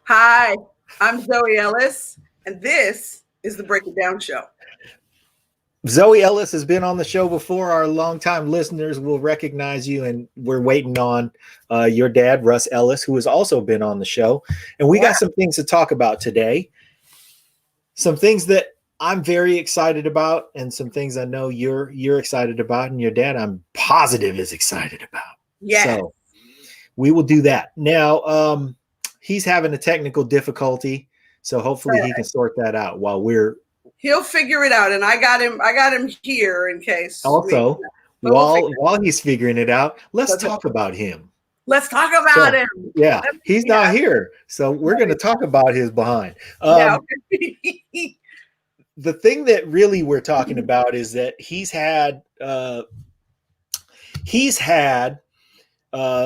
Hi, I'm Zoe Ellis, and this is the Break It Down Show. Zoe Ellis has been on the show before. Our longtime listeners will recognize you, and we're waiting on your dad, Russ Ellis, who has also been on the show. And we got some things to talk about today. Some things that I'm very excited about, and some things I know you're excited about, and your dad, I'm positive, is excited about. Yeah. So we will do that. Now, he's having a technical difficulty, so hopefully he can sort that out while we're. He'll figure it out, and I got him here in case. Also, while he's figuring it out, let's talk about him. Let's talk about him. Yeah, he's not here, so we're going to talk about his behind. The thing that really we're talking about is that he's had a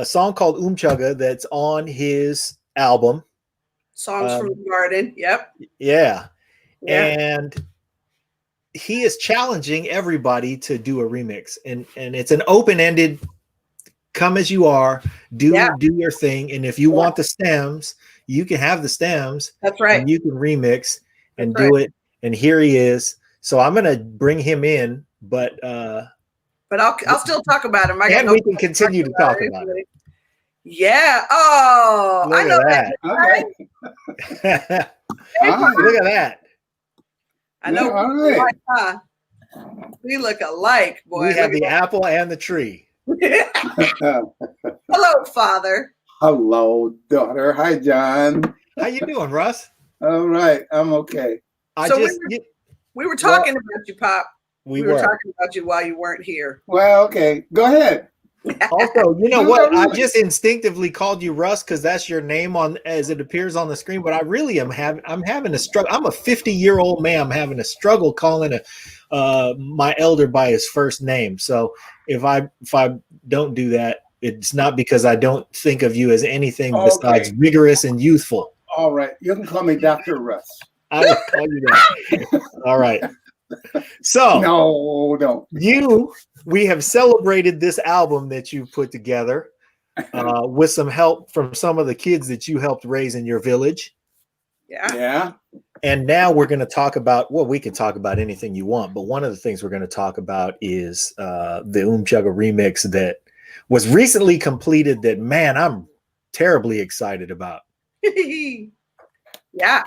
song called Umchugga that's on his album. Songs from the Garden. Yep. Yeah. And he is challenging everybody to do a remix, and it's an open-ended, come as you are, do your thing, and if you want the stems, you can have the stems. That's right. And you can remix and do it. And here he is. So I'm gonna bring him in, but I'll still talk about him. And we can continue to talk about it. Yeah. Oh, I know that. Look at that. I know. Right. We look alike, boy. We have the apple and the tree. Hello, Father. Hello, daughter. Hi, John. How you doing, Russ? All right, I'm okay. We were talking about you, Pop. We were talking about you while you weren't here. Well, okay. Go ahead. Also, you know what? I just instinctively called you Russ because that's your name as it appears on the screen. But I really I'm having a struggle. I'm a 50-year-old man. I'm having a struggle calling my elder by his first name. So if I don't do that, it's not because I don't think of you as anything besides vigorous and youthful. All right, you can call me Dr. Russ. I will call you that. All right. So no. We have celebrated this album that you put together with some help from some of the kids that you helped raise in your village. Yeah. And now we're going to talk about, we can talk about anything you want, but one of the things we're going to talk about is the Umchugga remix that was recently completed that, man, I'm terribly excited about. Yeah.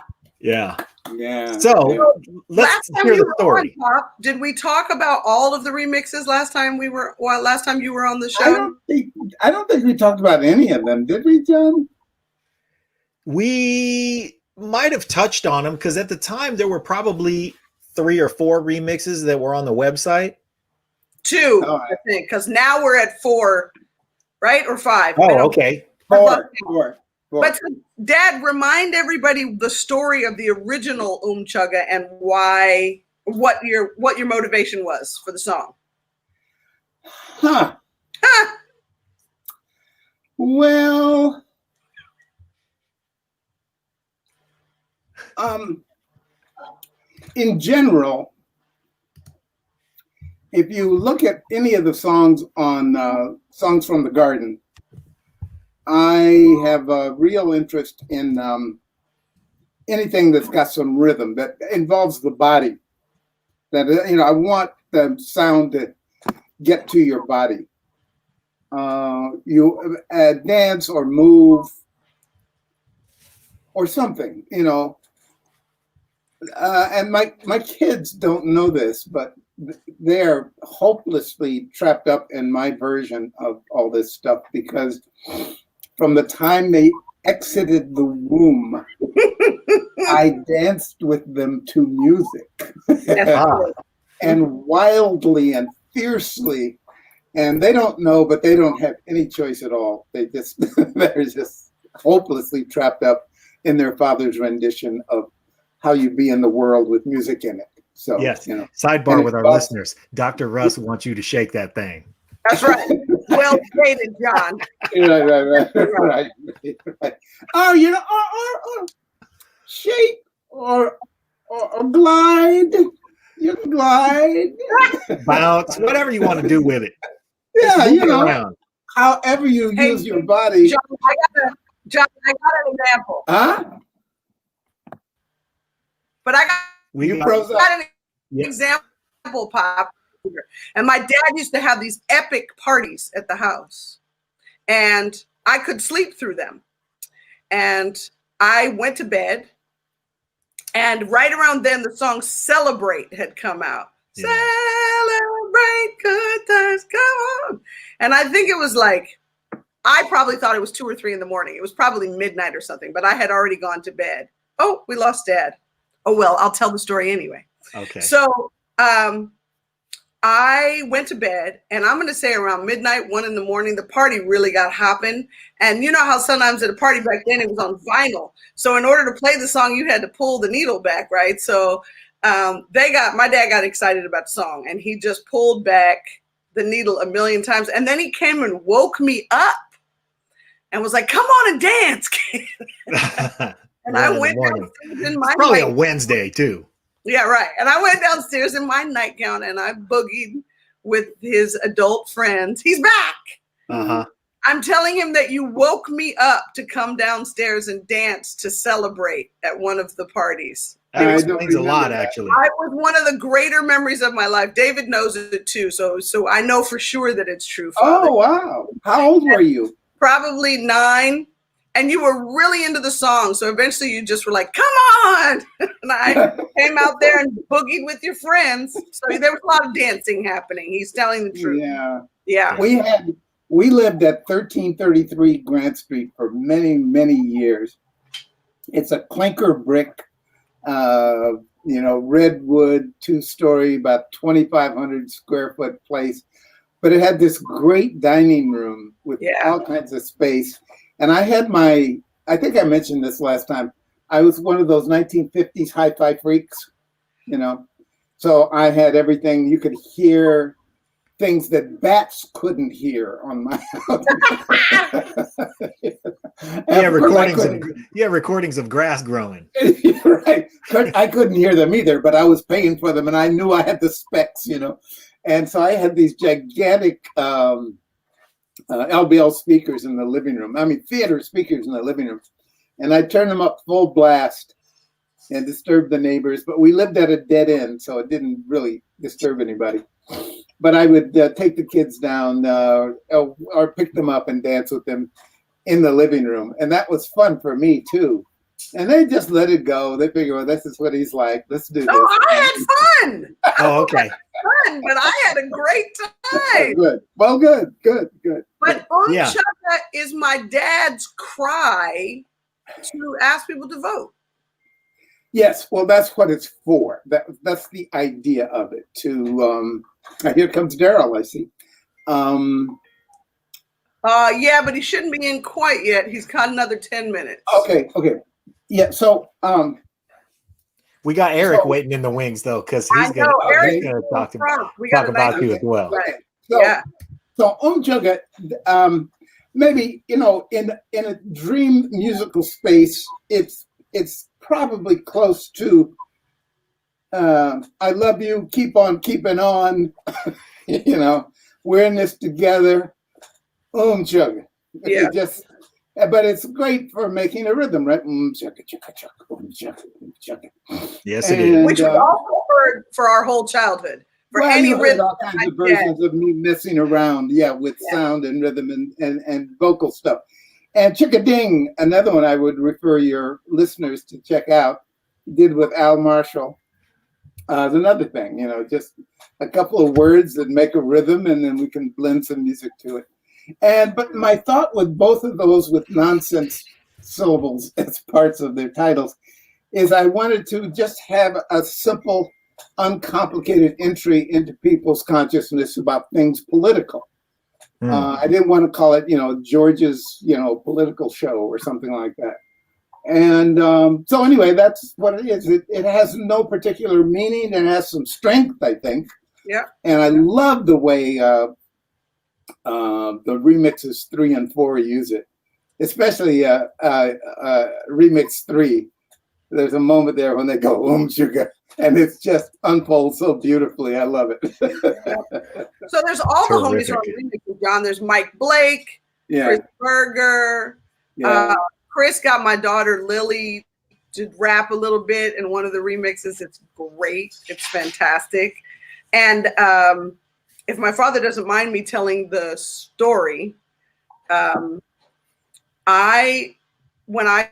So let's hear the story. Did we talk about all of the remixes last time you were on the show? I don't think we talked about any of them, did we, John? We might have touched on them because at the time there were probably 3 or 4 remixes that were on the website. 2, I think, because now we're at 4, right? Or 5. Oh, okay. 4. But Dad, remind everybody the story of the original Umchugga and what your motivation was for the song. Well, in general, if you look at any of the songs on Songs from the Garden, I have a real interest in anything that's got some rhythm that involves the body. That I want the sound to get to your body. You dance or move or something, And my kids don't know this, but they're hopelessly trapped up in my version of all this stuff because from the time they exited the womb, I danced with them to music and wildly and fiercely. And they don't know, but they don't have any choice at all. They're just hopelessly trapped up in their father's rendition of how you be in the world with music in it. So yes, sidebar with our listeners. Dr. Russ wants you to shake that thing. That's right. Well stated, John. Right. Oh, shake or glide. You can glide. Bounce, whatever you want to do with it. Yeah, however you use your body. John, John, I got an example. Huh? But I got You froze up. an example, Pop. And my dad used to have these epic parties at the house. And I could sleep through them. And I went to bed. And right around then, the song Celebrate had come out. Yeah. Celebrate good times, come on. And I think it was like, I probably thought it was 2 or 3 in the morning. It was probably midnight or something, but I had already gone to bed. Oh, we lost Dad. Oh, well, I'll tell the story anyway. Okay. So I went to bed, and I'm going to say around midnight, 1 in the morning, the party really got hopping. And you know how sometimes at a party back then, it was on vinyl. So in order to play the song, you had to pull the needle back, right? So my dad got excited about the song, and he just pulled back the needle a million times. And then he came and woke me up and was like, come on and dance. And I went downstairs in my probably a Wednesday too. Yeah, right. And I went downstairs in my nightgown and I boogied with his adult friends. He's back. Uh-huh. I'm telling him that you woke me up to come downstairs and dance to celebrate at one of the parties. That explains a lot, actually. It was one of the greater memories of my life. David knows it too, so I know for sure that it's true. Father. Oh, wow. How old were you? Probably 9. And you were really into the song. So eventually you just were like, come on. And I came out there and boogied with your friends. So there was a lot of dancing happening. He's telling the truth. Yeah. Yeah. We lived at 1333 Grant Street for many, many years. It's a clinker brick, redwood, 2-story, about 2,500 square foot place. But it had this great dining room with all kinds of space. And I had I think I mentioned this last time, I was one of those 1950s hi-fi freaks, So I had everything. You could hear things that bats couldn't hear on my house. recordings of grass growing. Right. I couldn't hear them either, but I was paying for them and I knew I had the specs, And so I had these gigantic LBL speakers in the living room. Theater speakers in the living room. And I turned them up full blast and disturbed the neighbors. But we lived at a dead end, so it didn't really disturb anybody. But I would take the kids down or pick them up and dance with them in the living room. And that was fun for me, too. And they just let it go. They figure, well, this is what he's like. Let's do this. Oh, I had fun. Oh, okay. Fun, but I had a great time. Good. Well, good. But Chugga is my dad's cry to ask people to vote. Yes, well, that's what it's for. That's the idea of it. Here comes Daryl, I see. Yeah, but he shouldn't be in quite yet. He's got another 10 minutes. Okay. Yeah, so we got Eric waiting in the wings though, because he's gonna talk about you as well. Right. So Chugga, maybe in a dream musical space, it's probably close to I love you, keep on keeping on, we're in this together. Chugga. Yeah. But it's great for making a rhythm, right? Chugga, chugga, chugga, chugga. Yes, it is. Which we also heard for our whole childhood. For any rhythm, all kinds of versions of me messing around, with sound and rhythm and vocal stuff. And Chickading, another one I would refer your listeners to check out, did with Al Marshall. Is another thing, just a couple of words that make a rhythm, and then we can blend some music to it. But my thought with both of those with nonsense syllables as parts of their titles is I wanted to just have a simple, uncomplicated entry into people's consciousness about things political. I didn't want to call it, George's, political show or something like that. And so anyway, that's what it is. It has no particular meaning and has some strength, I think. Yeah. And I love the way the remixes 3 and 4 use it, especially remix 3. There's a moment there when they go Chugga, and it's just unfolds so beautifully. I love it. So there's all the homies on remixes, John. There's Mike Blake, Chris Berger, Chris got my daughter Lily to rap a little bit in one of the remixes. It's great. It's fantastic. And if my father doesn't mind me telling the story, when I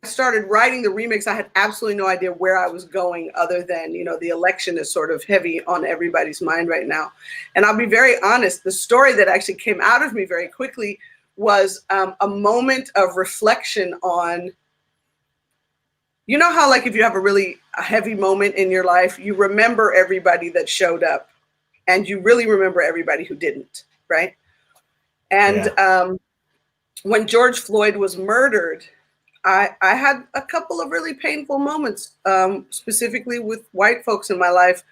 started writing the remix, I had absolutely no idea where I was going other than, the election is sort of heavy on everybody's mind right now. And I'll be very honest, the story that actually came out of me very quickly was a moment of reflection on, how like if you have a heavy moment in your life, you remember everybody that showed up and you really remember everybody who didn't, right? And when George Floyd was murdered, I had a couple of really painful moments, specifically with white folks in my life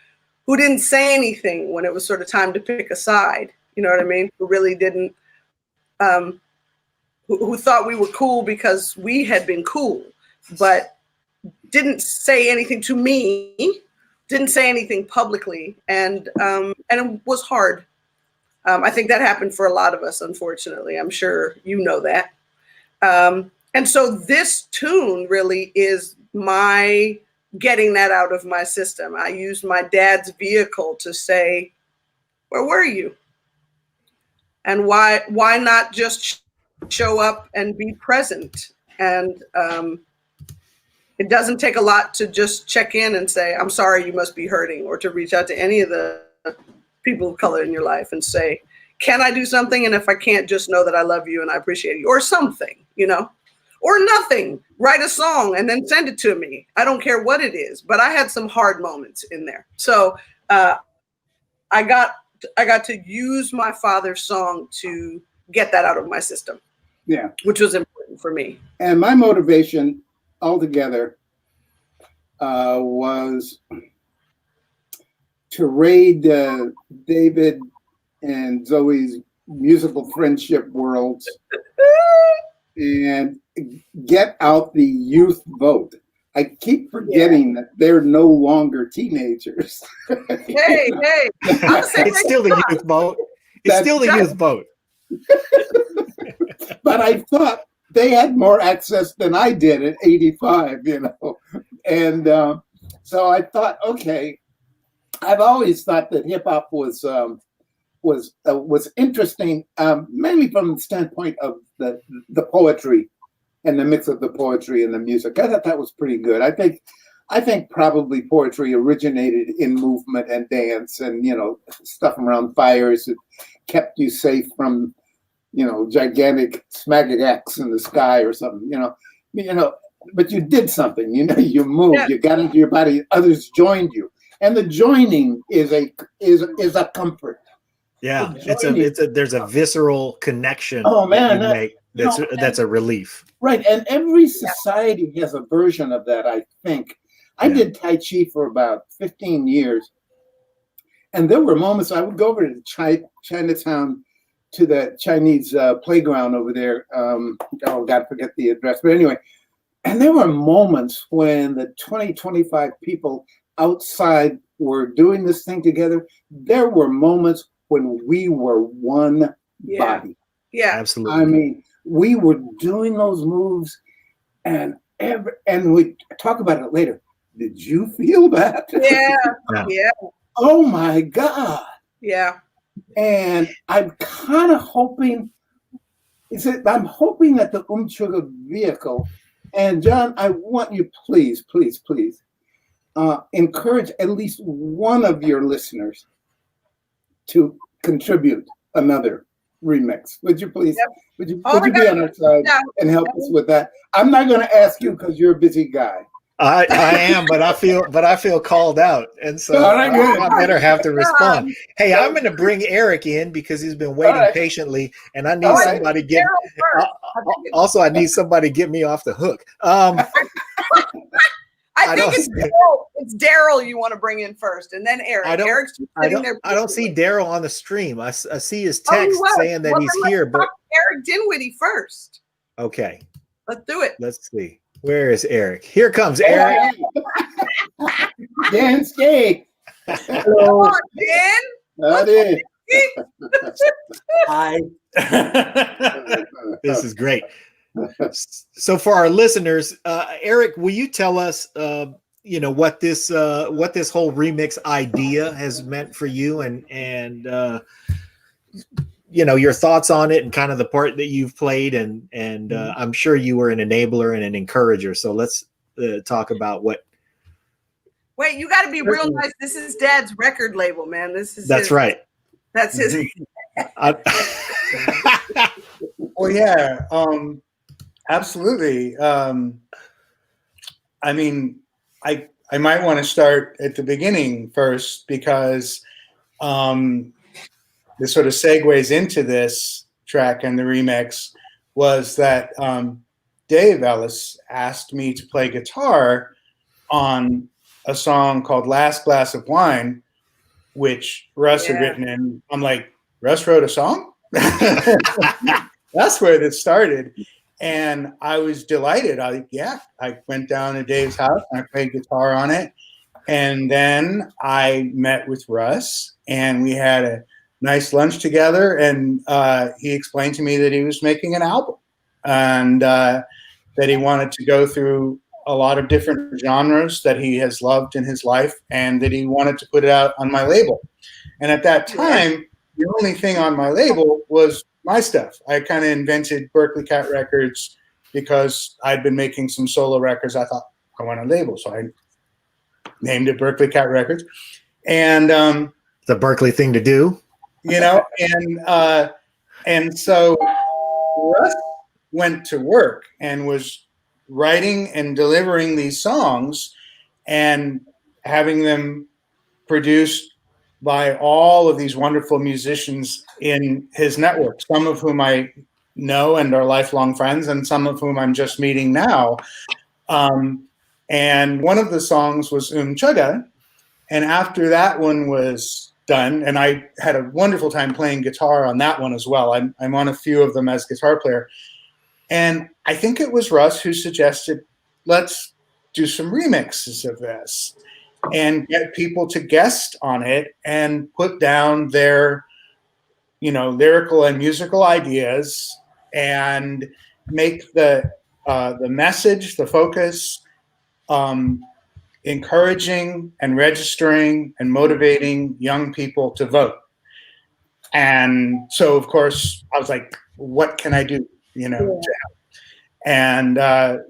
who didn't say anything when it was sort of time to pick a side. You know what I mean? Who really didn't, who thought we were cool because we had been cool, but didn't say anything to me, didn't say anything publicly, and it was hard. I think that happened for a lot of us, unfortunately. I'm sure you know that. And so this tune really is my getting that out of my system. I used my dad's vehicle to say, where were you? And why not just show up and be present? And it doesn't take a lot to just check in and say, I'm sorry, you must be hurting, or to reach out to any of the people of color in your life and say, can I do something? And if I can't, just know that I love you and I appreciate you, or something, or nothing. Write a song and then send it to me. I don't care what it is, but I had some hard moments in there. So I got to use my father's song to get that out of my system. Yeah, which was important for me. And my motivation altogether was to raid David and Zoe's musical friendship worlds and get out the youth vote. I keep forgetting that they're no longer teenagers. Hey, it's still the youth vote. It's still the youth vote. But I thought they had more access than I did at 85, And so I thought, okay, I've always thought that hip hop was interesting, mainly from the standpoint of the poetry and the mix of the poetry and the music. I thought that was pretty good. I think probably poetry originated in movement and dance and, stuff around fires that kept you safe from, gigantic smagagax in the sky or something, but you did something, you moved, you got into your body, others joined you. And the joining is a comfort. Yeah, there's a visceral connection. Oh man, that's a relief. Right, and every society has a version of that. I think I did Tai Chi for about 15 years, and there were moments I would go over to Chinatown to the Chinese playground over there. God, forget the address, but anyway, and there were moments when the 25 people outside were doing this thing together. There were moments when we were one body. Yeah, absolutely. I mean, we were doing those moves, and we talk about it later. Did you feel that? Yeah. Oh my God. Yeah. And I'm kind of hoping. I'm hoping that the Umchuga vehicle, and John, I want you, please, encourage at least one of your listeners to contribute another remix. Would you please? Yep. Would you be on our side and help us with that? I'm not going to ask you because you're a busy guy. I am, but I feel called out, and so I better have to respond. Hey, I'm going to bring Eric in because he's been waiting patiently, and I need somebody to get. Also, I need somebody to get me off the hook. I think it's Daryl. It's Daryl you want to bring in first, and then Eric. I don't see Daryl on the stream. I see his text saying that he's here, but Eric Dinwiddie first. Okay, let's do it. Let's see. Where is Eric? Here comes Eric. Dan Skate. Hello, come on, Dan. Hi. This is great. So for our listeners, Eric, will you tell us, what this whole remix idea has meant for you, and your thoughts on it, and kind of the part that you've played, and I'm sure you were an enabler and an encourager. So let's talk about what. Wait, you got to be real nice. This is Dad's record label, man. That's right. That's his. Well, yeah, absolutely. I mean, I might want to start at the beginning first, because this sort of segues into this track and the remix was that Dave Ellis asked me to play guitar on a song called Last Glass of Wine, which Russ had written. And I'm like, Russ wrote a song? That's where this started. And I was delighted. I went down to Dave's house and I played guitar on it. And then I met with Russ and we had a nice lunch together. And he explained to me that he was making an album and that he wanted to go through a lot of different genres that he has loved in his life, and that he wanted to put it out on my label. And at that time, the only thing on my label was my stuff. I kind of invented Berkeley Cat Records because I'd been making some solo records. I thought, I want a label. So I named it Berkeley Cat Records. And the Berkeley thing to do. And so Russ went to work and was writing and delivering these songs and having them produced by all of these wonderful musicians in his network, some of whom I know and are lifelong friends, and some of whom I'm just meeting now. And one of the songs was Chugga. And after that one was done, and I had a wonderful time playing guitar on that one as well. I'm on a few of them as guitar player. And I think it was Russ who suggested, let's do some remixes of this and get people to guest on it and put down their, lyrical and musical ideas and make the message, the focus, encouraging and registering and motivating young people to vote. And so, of course, I was like, what can I do? And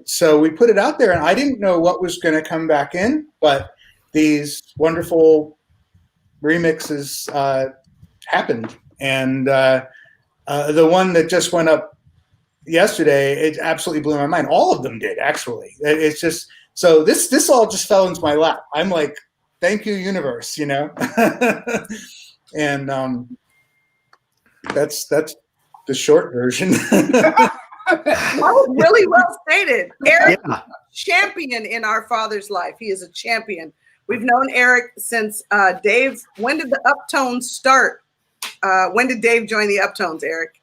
so we put it out there, and I didn't know what was going to come back in, but these wonderful remixes happened. And the one that just went up yesterday, it absolutely blew my mind. All of them did, actually. It's just, so this all just fell into my lap. I'm like, thank you, universe, And that's the short version. That was really well stated. Eric, champion in our father's life. He is a champion. We've known Eric since Dave. When did the Uptones start? When did Dave join the Uptones, Eric?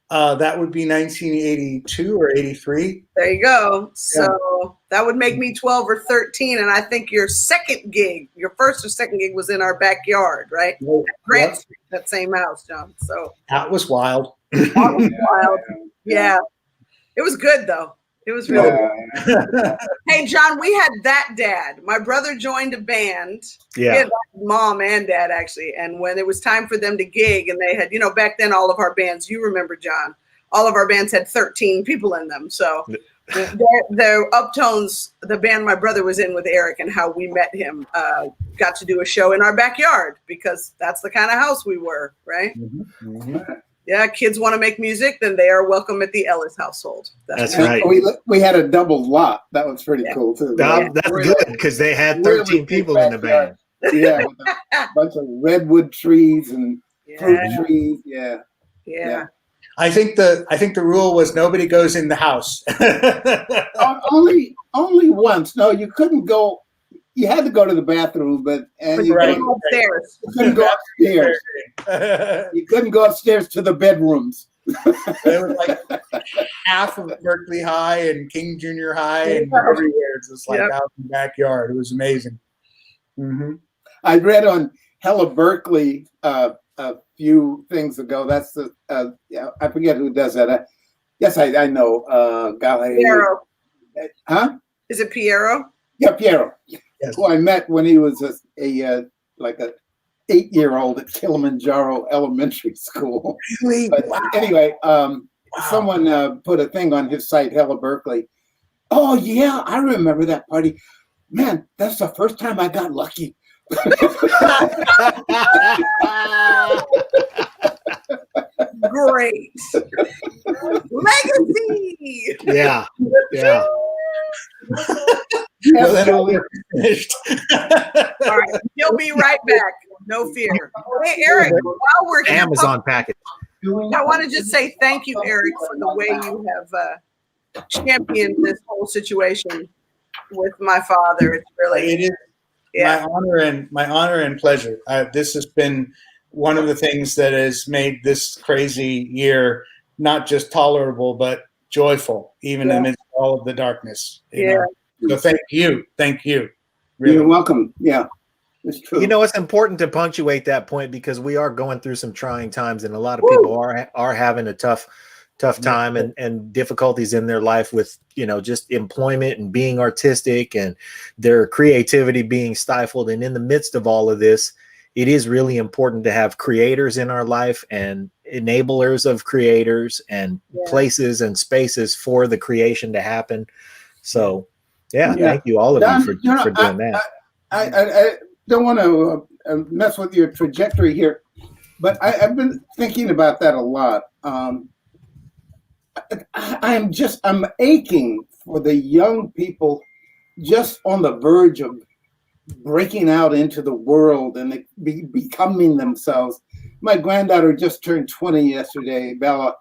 That would be 1982 or 83. There you go. So that would make me 12 or 13. And I think your first or second gig was in our backyard, right? Yep. At Grant Street, that same house, John. So that was wild. That was wild. Yeah. It was good, though. It was really good. Hey, John, we had that dad. My brother joined a band. Yeah. We had mom and dad, actually. And when it was time for them to gig, and they had, back then all of our bands, you remember, John, all of our bands had 13 people in them. So the Uptones, the band my brother was in with Eric, and how we met him, got to do a show in our backyard, because that's the kind of house we were, right? Mm-hmm. Mm-hmm. Yeah, kids want to make music, then they are welcome at the Ellis household. That's right. We had a double lot. That was pretty cool, too. That's good, because they had 13 people in the band. Yeah, with a bunch of redwood trees and fruit trees. Yeah. I think the rule was nobody goes in the house. only once. No, you couldn't go. You had to go to the bathroom, but you couldn't go upstairs. You couldn't go upstairs. You couldn't go upstairs to the bedrooms. There was like half of Berkeley High and King Junior High and everywhere. It's just like out in the backyard. It was amazing. Mm-hmm. I read on Hella Berkeley a few things ago. That's I forget who does that. Yes, I know. Piero. Huh? Is it Piero? Yeah, Piero. Yes. Who I met when he was a 8-year-old at Kilimanjaro Elementary School. Really? But Wow. anyway, Wow. someone put a thing on his site, Hella Berkeley. Oh yeah, I remember that party. Man, that's the first time I got lucky. Great. Legacy. Yeah. Well, then we're finished. All right. He'll be right back. No fear. Hey, Eric, while we're here, Amazon package. I want to just say thank you, Eric, for the way you have championed this whole situation with my father. It's really, It is yeah. my honor and pleasure. This has been one of the things that has made this crazy year not just tolerable but joyful, even amidst all of the darkness. You know? So thank you. Really. You're welcome. Yeah, it's true. You know, it's important to punctuate that point because we are going through some trying times, and a lot of people are having a tough time and difficulties in their life with, you know, just employment and being artistic and their creativity being stifled. And in the midst of all of this, it is really important to have creators in our life and enablers of creators and places and spaces for the creation to happen. So, thank you all of you for doing that. I don't want to mess with your trajectory here, but I've been thinking about that a lot. I'm aching for the young people just on the verge of breaking out into the world and becoming themselves. My granddaughter just turned 20 yesterday, Bella,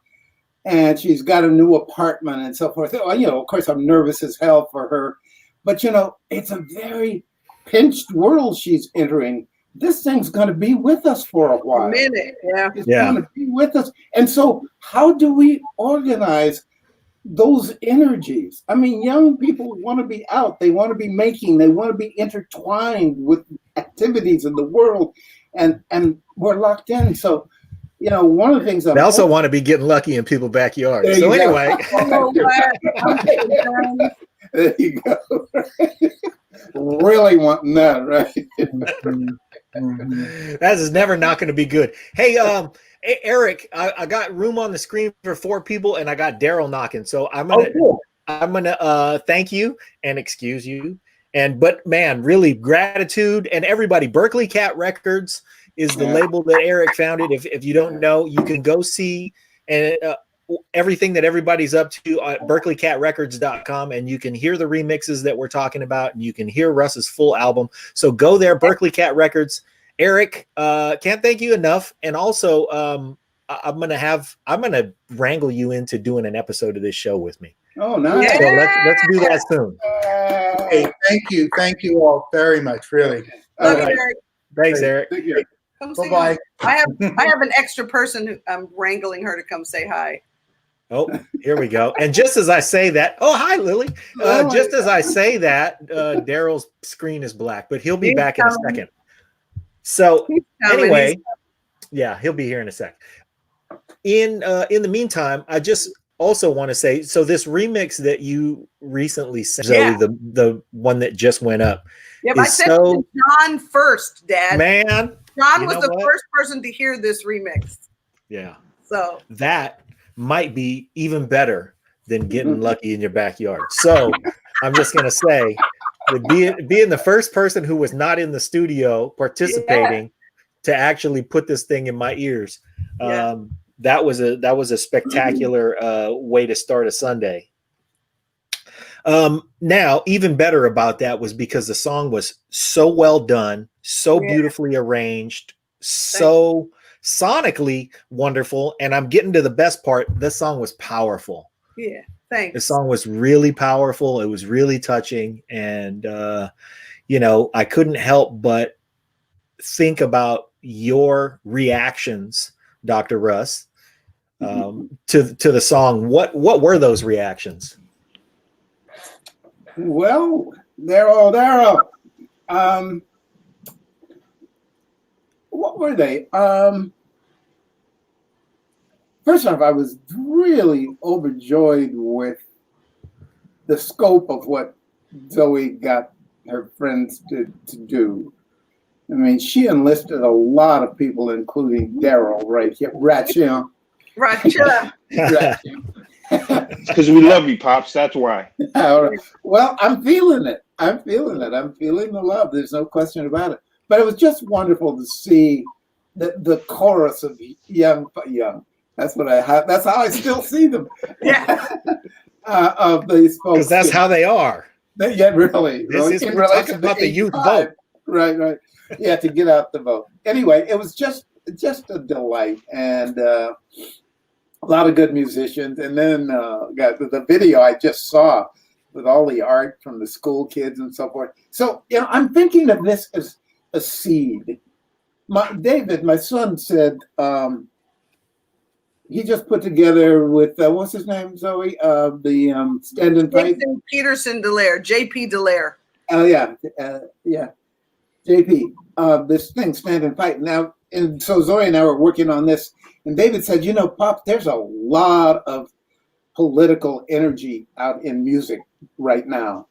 and she's got a new apartment and so forth. You know, of course, I'm nervous as hell for her, but, you know, it's a very pinched world she's entering. This thing's going to be with us for a while. A minute, It's going to be with us. And so how do we organize those energies? I mean, young people want to be out. They want to be making. They want to be intertwined with activities in the world. And we're locked in. So, you know, one of the things they also want to be getting lucky in people's backyards. So anyway. There you go. Really wanting that, right? That is never not going to be good. Hey, Eric, I got room on the screen for 4 people, and I got Daryl knocking. So I'm gonna thank you and excuse you. But man, really gratitude and everybody. Berkeley Cat Records is the label that Eric founded. If you don't know, you can go see and everything that everybody's up to at berkeleycatrecords.com, and you can hear the remixes that we're talking about, and you can hear Russ's full album. So go there, Berkeley Cat Records. Eric, can't thank you enough. And also, I'm gonna wrangle you into doing an episode of this show with me. Oh, nice. So let's do that soon. Hey, thank you all very much, really. Love you, Eric. Thanks, Eric. Thank you. Come say Bye-bye. hi. I have an extra person who I'm wrangling her to come say hi. Oh, here we go. And just as I say that, oh, hi, Lily. Just as I say that, Daryl's screen is black, but he'll be back in a second. So anyway, he'll be here in a sec. In the meantime, I just also want to say, so this remix that you recently sent, Zoe, the one that just went up. Yeah, but I sent it to Jon first, Dad. Man. Jon was the first person to hear this remix. Yeah. So that might be even better than getting lucky in your backyard. So I'm just going to say that being the first person who was not in the studio participating to actually put this thing in my ears, that was a spectacular way to start a Sunday. Now, even better about that was because the song was so well done, so beautifully arranged, so sonically wonderful. And I'm getting to the best part. This song was powerful. Yeah, thanks. The song was really powerful. It was really touching. And, you know, I couldn't help but think about your reactions, Dr. Russ, to the song. What were those reactions? Well, they're all there. What were they? first off, I was really overjoyed with the scope of what Zoe got her friends to do. I mean, she enlisted a lot of people, including Daryl, right here, Ratchet. Right. Because we love you, Pops. That's why. Well, I'm feeling it. I'm feeling the love. There's no question about it. But it was just wonderful to see the chorus of young. That's what that's how I still see them. Yeah. Of these folks. Because that's how they are. Yeah, really. This is we're talking about the youth vote. Right. Yeah, to get out the vote. Anyway, it was just a delight, and a lot of good musicians. And then got the video I just saw with all the art from the school kids and so forth. So, I'm thinking of this as a seed. David, my son, said he just put together with what's his name, Zoe? The Stand and Fight. Jason Peterson Delaire, JP Delaire. Oh yeah. JP, this thing, Stand and Fight. Now, and so Zoe and I were working on this, and David said, Pop, there's a lot of political energy out in music right now.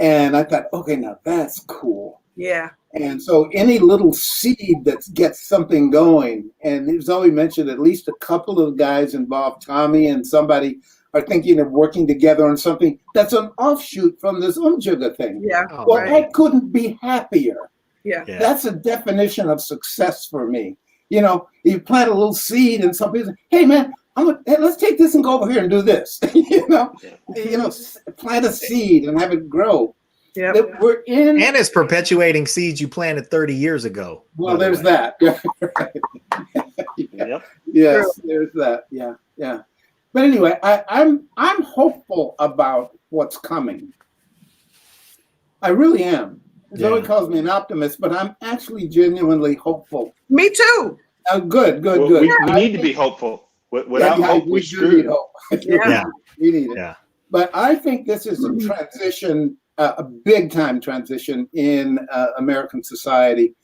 And I thought, okay, now that's cool. Yeah. And so any little seed that gets something going, and Zoe mentioned at least a couple of guys involved, Tommy and somebody, are thinking of working together on something that's an offshoot from this Umjuga thing. Yeah. Oh, Well, right. I couldn't be happier. Yeah. That's a definition of success for me. You plant a little seed and some people say, hey man, let's take this and go over here and do this. Plant a seed and have it grow. Yeah. We're in. And it's perpetuating seeds you planted 30 years ago. Well, there's that. Yep. Yes, there's that. Yeah. But anyway, I'm hopeful about what's coming. I really am. Zoe Yeah. calls me an optimist, but I'm actually genuinely hopeful. Me too. Good. Well, we need to be hopeful. Without hope, we we're do screwed. need hope. Yeah. We need it. Yeah. But I think this is a transition, a big time transition in American society.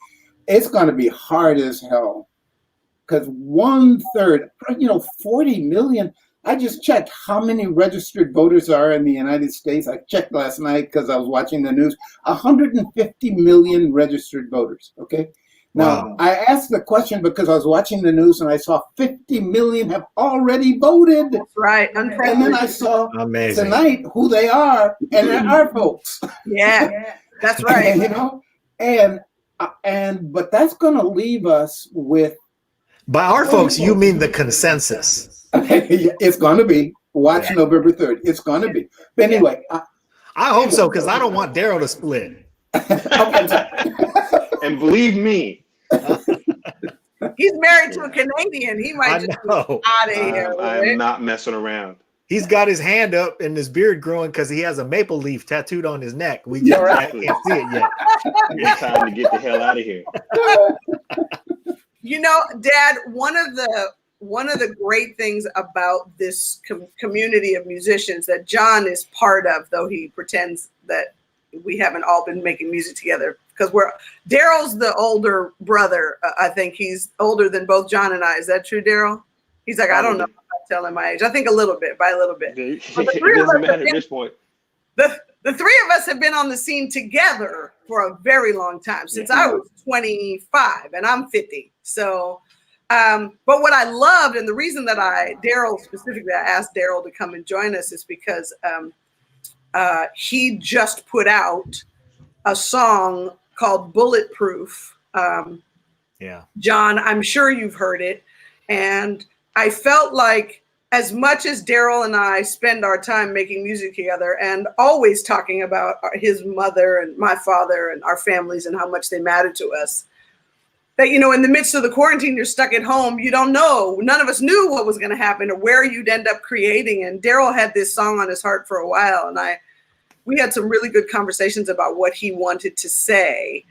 It's going to be hard as hell because 1/3, 40 million. I just checked how many registered voters are in the United States. I checked last night because I was watching the news. 150 million registered voters. Okay. Now, Wow. I asked the question because I was watching the news and I saw 50 million have already voted. That's right. And then I saw Amazing. tonight who they are, and they're our folks. Yeah. That's right. But that's going to leave us with. By our folks, you mean the consensus. It's going to be. Watch November 3rd. It's going to be. But anyway. I hope so, because I don't want Daryl to split. And believe me, He's married to a Canadian. He might just be out know. of here. I'm not messing around. He's got his hand up and his beard growing because he has a maple leaf tattooed on his neck. We Yeah, just right. can't see it yet. It's time to get the hell out of here. Dad, one of the great things about this community of musicians that Jon is part of, though he pretends that we haven't all been making music together, because Daryl's the older brother. I think he's older than both Jon and I. Is that true, Daryl? He's like, I don't know. I'm not telling my age. I think a little bit, by a little bit. It doesn't matter at this point. The three of us have been on the scene together for a very long time, since I was 25 and I'm 50. So, but what I loved, and the reason that I asked Daryl to come and join us is because he just put out a song called Bulletproof. Jon, I'm sure you've heard it. And I felt like, as much as Daryl and I spend our time making music together and always talking about his mother and my father and our families and how much they matter to us, that, in the midst of the quarantine, you're stuck at home. You don't know. None of us knew what was going to happen or where you'd end up creating. And Daryl had this song on his heart for a while. And we had some really good conversations about what he wanted to say.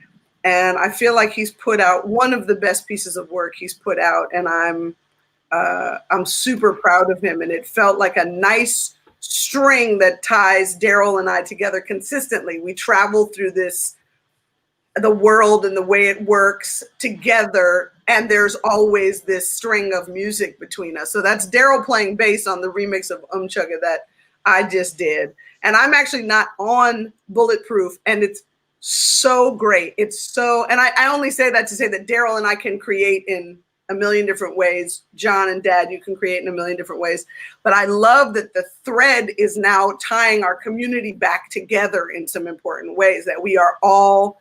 And I feel like he's put out one of the best pieces of work he's put out. And I'm super proud of him. And it felt like a nice string that ties Daryl and I together consistently. We travel through the world and the way it works together, and there's always this string of music between us. So that's Daryl playing bass on the remix of Chugga that I just did. And I'm actually not on Bulletproof, and it's so great. It's so, and I only say that to say that Daryl and I can create in a million different ways. Jon and Dad, you can create in a million different ways. But I love that the thread is now tying our community back together in some important ways, that we are all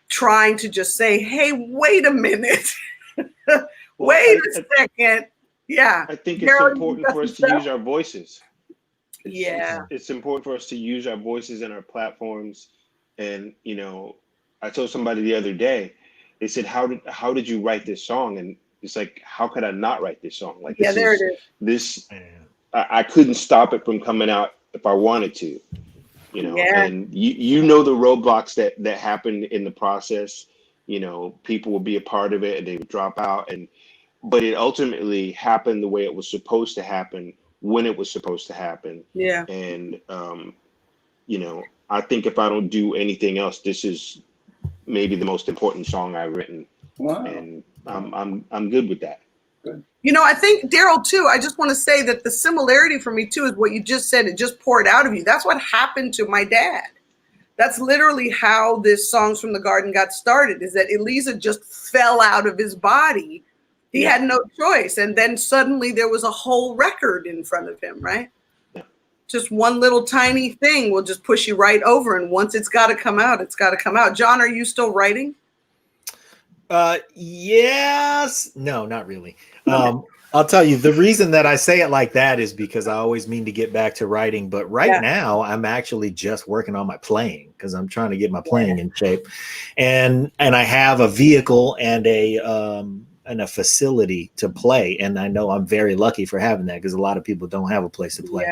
trying to just say, hey, wait a minute. Wait a second. Yeah. I think it's important for us to use our voices. It's important for us to use our voices and our platforms. And, you know, I told somebody the other day, they said, how did you write this song? And it's like, how could I not write this song? Like, there it is. I couldn't stop it from coming out if I wanted to, you know, and you know, the roadblocks that happened in the process, you know, people would be a part of it and they would drop out, but it ultimately happened the way it was supposed to happen, when it was supposed to happen. Yeah. And, you know, I think if I don't do anything else, this is maybe the most important song I've written. Wow. And I'm good with that. Good. You know, I think Daryl too, I just want to say that the similarity for me too is what you just said. It just poured out of you. That's what happened to my dad. That's literally how this Songs from the Garden got started, is that Eliza just fell out of his body. He had no choice. And then suddenly there was a whole record in front of him, right? Yeah. Just one little tiny thing will just push you right over. And once it's got to come out, it's got to come out. Jon, are you still writing? Yes. No, not really. I'll tell you, the reason that I say it like that is because I always mean to get back to writing. But right now I'm actually just working on my playing, because I'm trying to get my playing in shape. And I have a vehicle and a facility to play. And I know I'm very lucky for having that, because a lot of people don't have a place to play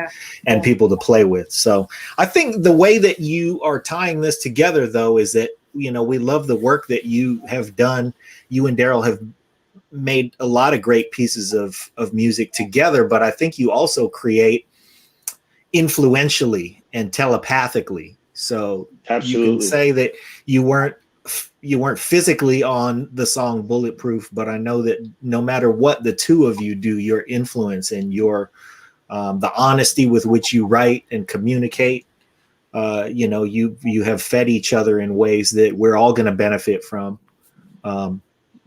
and people to play with. So I think the way that you are tying this together, though, is that, you know, we love the work that you have done. You and Daryl have made a lot of great pieces of music together, but I think you also create influentially and telepathically. So Absolutely. You can say that you weren't physically on the song Bulletproof, but I know that no matter what the two of you do, your influence and your the honesty with which you write and communicate, you know, you have fed each other in ways that we're all going to benefit from,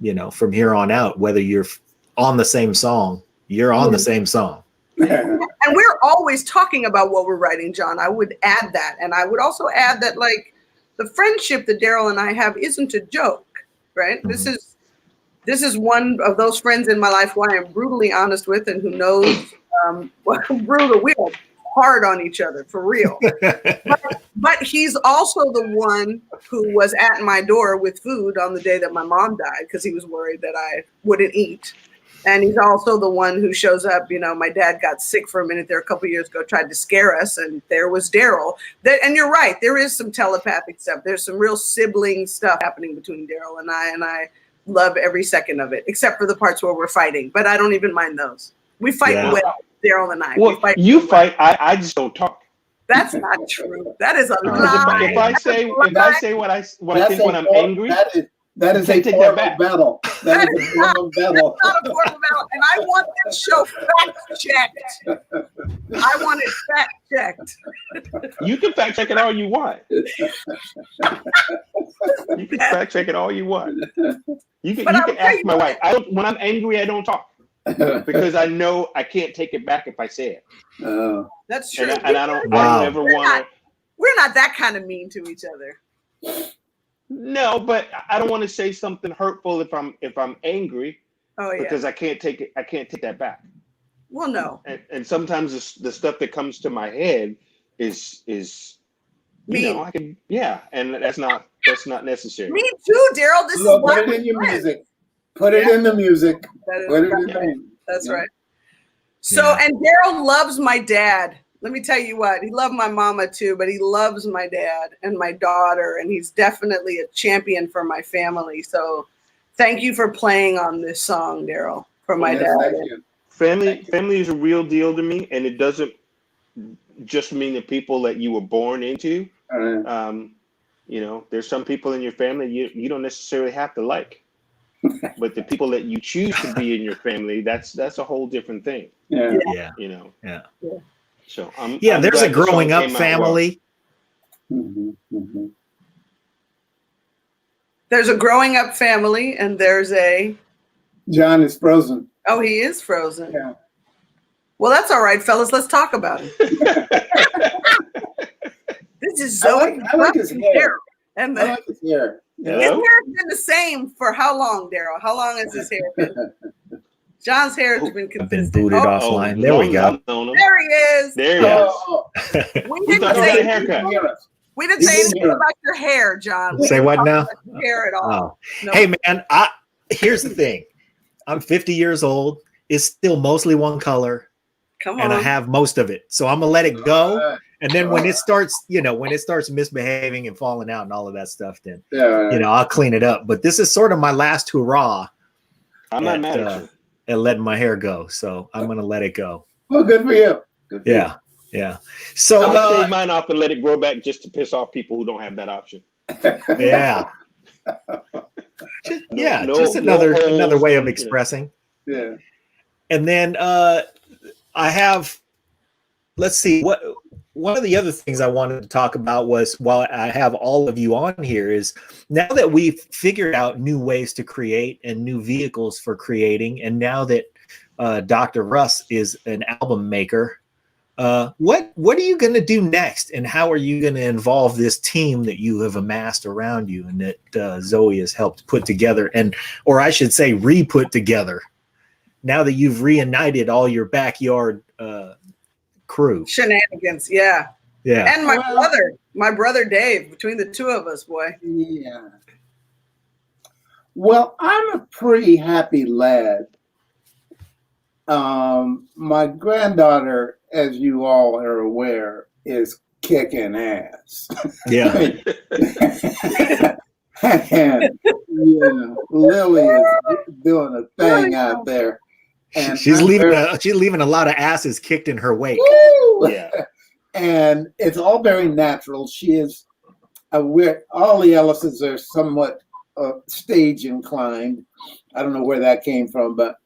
you know, from here on out. Whether you're on the same song, you're on the same song. And we're always talking about what we're writing, Jon. I would add that. And I would also add that, like, the friendship that Daryl and I have isn't a joke, right? Mm-hmm. This is one of those friends in my life who I am brutally honest with, and who knows brutal. We are hard on each other, for real. But he's also the one who was at my door with food on the day that my mom died, because he was worried that I wouldn't eat. And he's also the one who shows up. You know, my dad got sick for a minute there a couple years ago, tried to scare us, and there was Daryl. And you're right, there is some telepathic stuff. There's some real sibling stuff happening between Daryl and I love every second of it, except for the parts where we're fighting. But I don't even mind those. We fight well, Daryl and I. Well, you fight. I just don't talk. That's not true. That is a lie. If I say what I think when I'm angry, that is a formal battle. That is a formal battle. That's not a formal battle. And I want this show fact checked. I want it fact checked. You can fact check it all you want. You can fact check it all you want. You can ask my wife. When I'm angry, I don't talk, because I know I can't take it back if I say it. That's true. And I don't ever want to. We're not that kind of mean to each other. No, but I don't want to say something hurtful if I'm angry. Oh, yeah. Because I can't take it. I can't take that back. Well, no. And sometimes the stuff that comes to my head is you know, I can, and that's not necessary. Me too, Daryl. This is put it in your music. Put it in the music. Put it in the That's right. So, and Daryl loves my dad. Let me tell you what, he loved my mama too, but he loves my dad and my daughter, and he's definitely a champion for my family. So thank you for playing on this song, Daryl, for my dad. Thank you. Family is a real deal to me, and it doesn't just mean the people that you were born into. Right. You know, there's some people in your family you don't necessarily have to like. But the people that you choose to be in your family, that's a whole different thing. Yeah. Yeah. You know. Yeah. So Yeah, I'm there's a glad the song growing up came out family. There's a growing up family, and there's a. Jon is frozen. Oh, he is frozen. Yeah. Well, that's all right, fellas. Let's talk about him. well. This is Zoe. I like his hair. And I like his hair. his Yeah. hair has been the same for how long, Daryl? How long has his hair been? John's hair has been I've been consistent. booted offline. There we go. There he is. There he is. Oh, We Who's didn't got a say, haircut? we didn't You say didn't anything hear. about your hair, John. We Say didn't what talk now? about your hair at all. Oh. No. Hey man, here's the thing. I'm 50 years old. It's still mostly one color, Come on. and I have most of it. So I'm gonna let it go. Alright. And then when it starts, when it starts misbehaving and falling out and all of that stuff, then Yeah. I'll clean it up. But this is sort of my last hurrah I'm not mad at you. at letting my hair go. So I'm gonna let it go. Well, good for you. Good for Yeah. Yeah. So I'm gonna shave mine off and let it grow back just to piss off people who don't have that option. yeah. Just another way of expressing. Yeah. And then I have, let's see, one of the other things I wanted to talk about was, while I have all of you on here, is now that we've figured out new ways to create and new vehicles for creating, and now that Dr. Russ is an album maker, what are you going to do next, and how are you going to involve this team that you have amassed around you and that Zoe has helped put together, or I should say re-put together, now that you've reunited all your backyard crew? Shenanigans, yeah. Yeah. And my brother Dave, between the two of us, boy. Yeah. Well, I'm a pretty happy lad. My granddaughter, as you all are aware, is kicking ass. Yeah. And Lily is doing a thing out there. And She's leaving a lot of asses kicked in her wake. Woo! Yeah. And it's all very natural. She is aware. All the Ellises are somewhat stage inclined. I don't know where that came from, but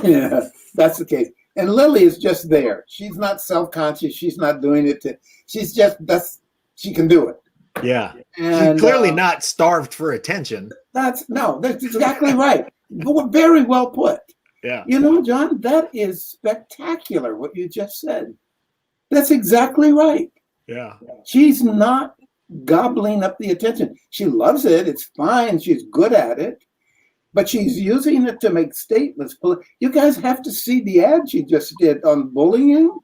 yeah, that's the case. And Lily is just there. She's not self-conscious. She's not doing it she can do it. Yeah. And She's clearly not starved for attention. that's exactly right. Very well put. Yeah. Jon, that is spectacular what you just said. That's exactly right. Yeah. She's not gobbling up the attention. She loves it. It's fine. She's good at it. But she's using it to make statements. You guys have to see the ad she just did on bullying.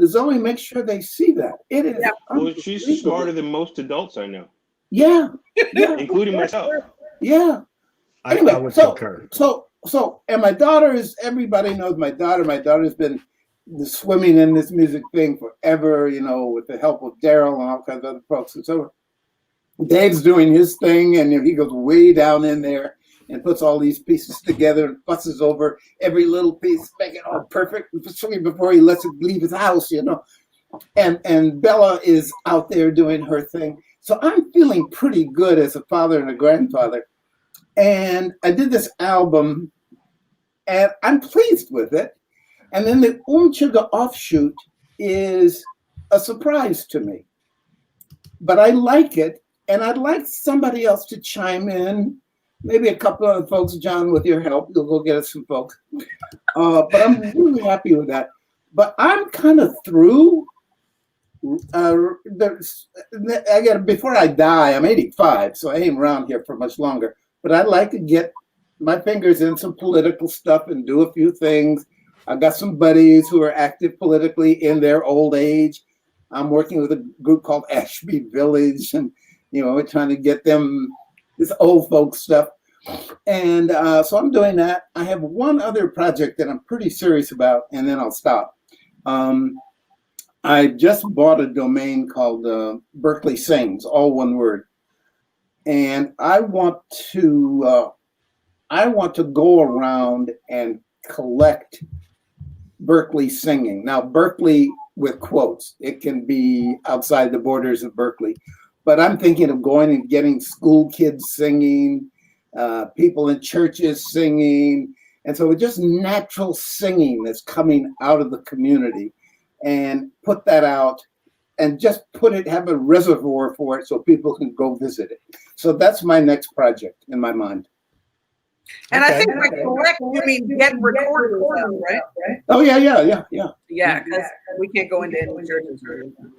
Zoe, make sure they see that. It is. Yeah. Well, she's smarter than most adults I know, Yeah. including myself. Yeah. I Anyway, would concur. So, and my daughter everybody knows my daughter. My daughter's been swimming in this music thing forever, with the help of Daryl and all kinds of other folks. And so Dave's doing his thing, and he goes way down in there and puts all these pieces together and fusses over every little piece, make it all perfect before he lets it leave his house, And Bella is out there doing her thing. So I'm feeling pretty good as a father and a grandfather. And I did this album, and I'm pleased with it. And then the Umchuga offshoot is a surprise to me. But I like it, and I'd like somebody else to chime in. Maybe a couple of folks, Jon, with your help, you'll go get us some folks. But I'm really happy with that. But I'm kind of through. Before I die, I'm 85, so I ain't around here for much longer. But I'd like to get my fingers in some political stuff and do a few things. I've got some buddies who are active politically in their old age. I'm working with a group called Ashby Village, and we're trying to get them this old folk stuff. And so I'm doing that. I have one other project that I'm pretty serious about, and then I'll stop. I just bought a domain called Berkeley Sings, all one word. And I want to go around and collect Berkeley singing. Now, Berkeley with quotes. It can be outside the borders of Berkeley. But I'm thinking of going and getting school kids singing, people in churches singing. And so it's just natural singing that's coming out of the community, and put that out and just have a reservoir for it so people can go visit it. So that's my next project in my mind. And I think by correct, you mean get recorded, right? Oh, yeah. Yeah, because we can't go into any churches or anything.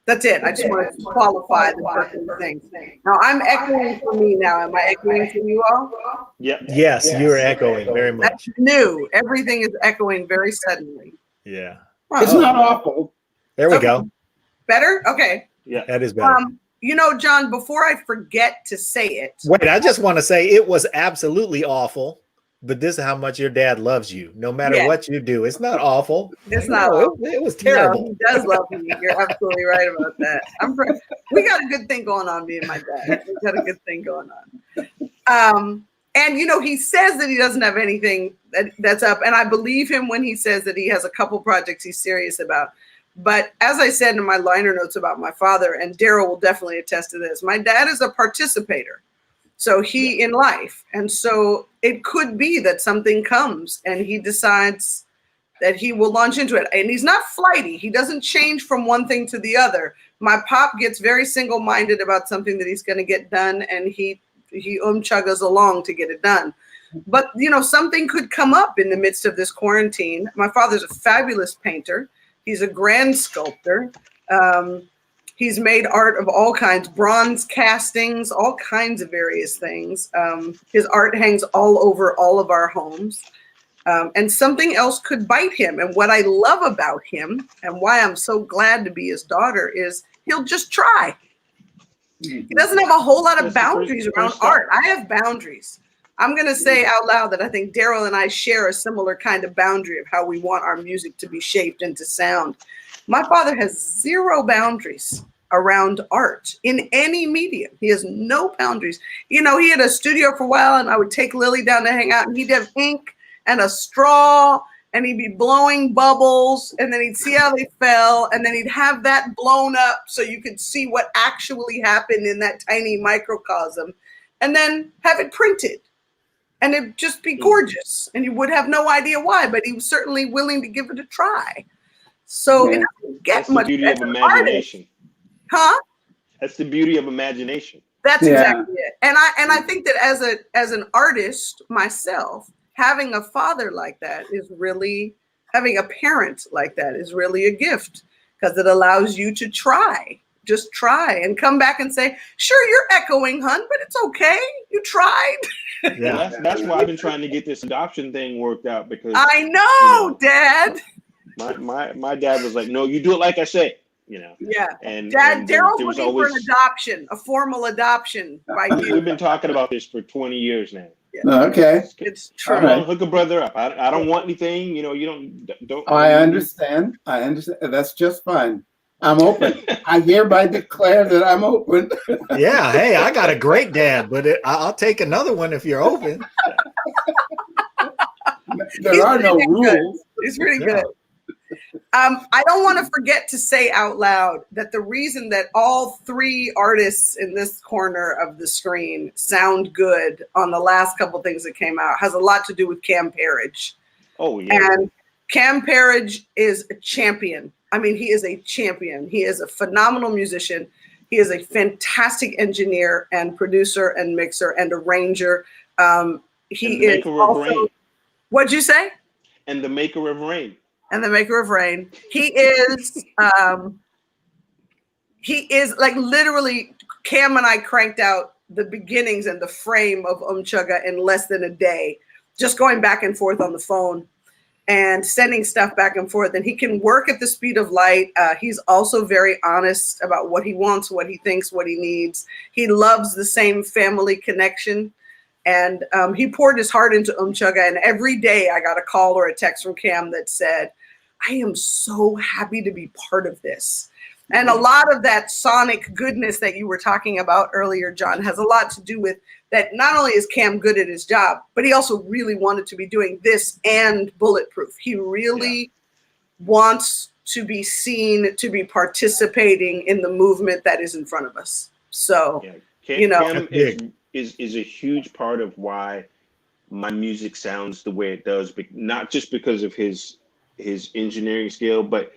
That's it. I just want to qualify the person thing. Now, I'm echoing for me now. Am I echoing for you all? Yep. Yes, you're echoing very much. That's new. Everything is echoing very suddenly. Yeah. It's not awful. There we go. Better? Okay. Yeah. That is better. You know, John, before I forget to say it. Wait, I just want to say it was absolutely awful, but this is how much your dad loves you. No matter what you do, it's not awful. It's not awful. It was terrible. No, he does love me. You're absolutely right about that. We got a good thing going on, me and my dad. We got a good thing going on. And, you know, he says that he doesn't have anything that's up. And I believe him when he says that he has a couple projects he's serious about. But as I said in my liner notes about my father, and Daryl will definitely attest to this, my dad is a participator. So he in life. And so it could be that something comes and he decides that he will launch into it. And he's not flighty. He doesn't change from one thing to the other. My pop gets very single-minded about something that he's going to get done, and he chuggas along to get it done. But, you know, something could come up in the midst of this quarantine. My father's a fabulous painter. He's a grand sculptor. He's made art of all kinds, bronze castings, all kinds of various things. His art hangs all over all of our homes. And something else could bite him. And what I love about him and why I'm so glad to be his daughter is he'll just try. He doesn't have a whole lot of boundaries around art. I have boundaries. I'm going to say out loud that I think Daryl and I share a similar kind of boundary of how we want our music to be shaped and to sound. My father has zero boundaries around art in any medium. He has no boundaries. You know, he had a studio for a while, and I would take Lily down to hang out, and he'd have ink and a straw, and he'd be blowing bubbles, and then he'd see how they fell, and then he'd have that blown up so you could see what actually happened in that tiny microcosm, and then have it printed. And it'd just be gorgeous, and you would have no idea why, but he was certainly willing to give it a try. So it doesn't get That's much the beauty of imagination. Huh? That's the beauty of imagination. That's exactly it. And I think that as an artist myself, having a father like that is really, having a parent like that is really a gift, because it allows you to try. Just try and come back and say, sure, you're echoing, hun, but it's okay. You tried. Yeah, that's why I've been trying to get this adoption thing worked out, because I know, Dad. My dad was like, no, you do it like I say, you know. Yeah. And Dad, Daryl's there was looking for an adoption, a formal adoption by you. We've been talking about this for 20 years now. Yeah. Okay. It's true. Right. Hook a brother up. I don't want anything, you know, you don't. I understand. That's just fine. I'm open. I hereby declare that I'm open. Yeah, hey, I got a great dad, but I'll take another one if you're open. There are no rules. It's pretty good. I don't want to forget to say out loud that the reason that all three artists in this corner of the screen sound good on the last couple things that came out has a lot to do with Cam Parridge. Oh, yeah. And Cam Parridge is a champion. I mean, he is a champion. He is a phenomenal musician. He is a fantastic engineer and producer and mixer and arranger. He is also, what'd you say? And the maker of rain. And the maker of rain. He is like literally, Cam and I cranked out the beginnings and the frame of Chugga in less than a day, just going back and forth on the phone and sending stuff back and forth. And he can work at the speed of light. He's also very honest about what he wants, what he thinks, what he needs. He loves the same family connection. And he poured his heart into Chugga. And every day I got a call or a text from Cam that said, I am so happy to be part of this. And a lot of that sonic goodness that you were talking about earlier, John, has a lot to do with that. Not only is Cam good at his job, but he also really wanted to be doing this and Bulletproof. He really wants to be seen, to be participating in the movement that is in front of us. So, Cam is a huge part of why my music sounds the way it does, but not just because of his engineering skill, but